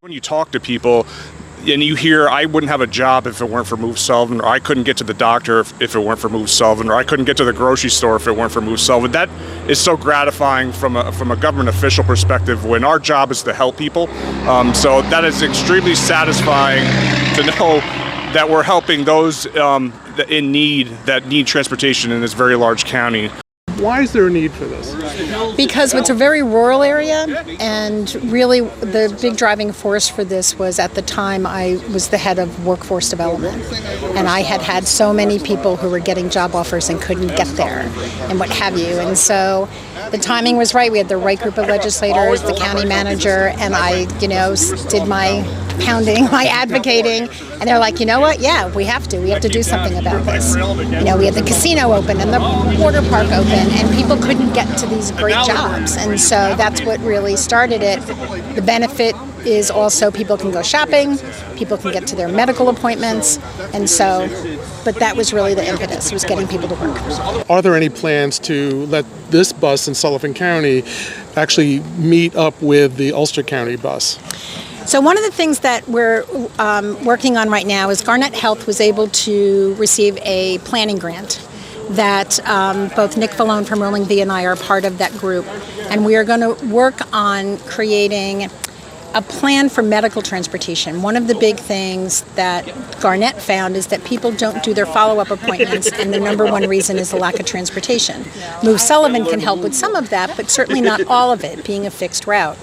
When you talk to people and you hear, I wouldn't have a job if it weren't for Move Sullivan, or I couldn't get to the doctor if it weren't for Move Sullivan, or I couldn't get to the grocery store if it weren't for Move Sullivan. That is so gratifying from a government official perspective when our job is to help people. So that is extremely satisfying to know that we're helping those in need that need transportation in this very large county. Why is there a need for this? Because it's a very rural area, and really the big driving force for this was, at the time, I was the head of workforce development, and I had had so many people who were getting job offers and couldn't get there and what have you. And so the timing was right. We had the right group of legislators, the county manager, and I, did my pounding, my advocating, and they're like, you know what? Yeah, we have to do something about this. We had the casino open and the water park open, and people couldn't get to these great jobs, and so that's what really started it. The benefit is also people can go shopping, people can get to their medical appointments, and so, but that was really the impetus, was getting people to work. Are there any plans to let this bus in Sullivan County actually meet up with the Ulster County bus? So one of the things that we're working on right now is Garnet Health was able to receive a planning grant that both Nick Fallone from Rolling V and I are part of that group. And we are going to work on creating a plan for medical transportation. One of the big things that Garnet found is that people don't do their follow-up appointments, and the number one reason is the lack of transportation. Move Sullivan can help with some of that, but certainly not all of it, being a fixed route.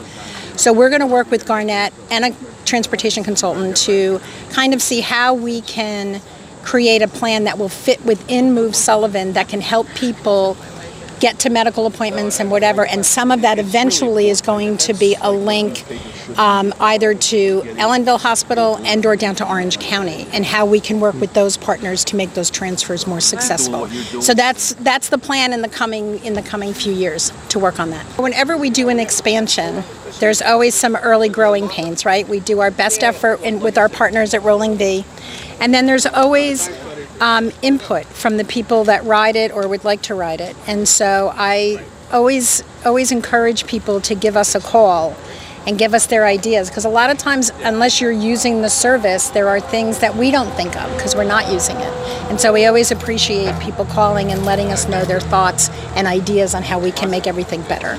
So we're going to work with Garnet and a transportation consultant to kind of see how we can create a plan that will fit within Move Sullivan that can help people get to medical appointments and whatever. And some of that eventually is going to be a link either to Ellenville Hospital and or down to Orange County, and how we can work with those partners to make those transfers more successful. So that's the plan in the coming few years, to work on that. Whenever we do an expansion, there's always some early growing pains, right? We do our best effort with our partners at Rolling V, and then there's always input from the people that ride it or would like to ride it. And so I always encourage people to give us a call and give us their ideas, because a lot of times, unless you're using the service, there are things that we don't think of because we're not using it. And so we always appreciate people calling and letting us know their thoughts and ideas on how we can make everything better.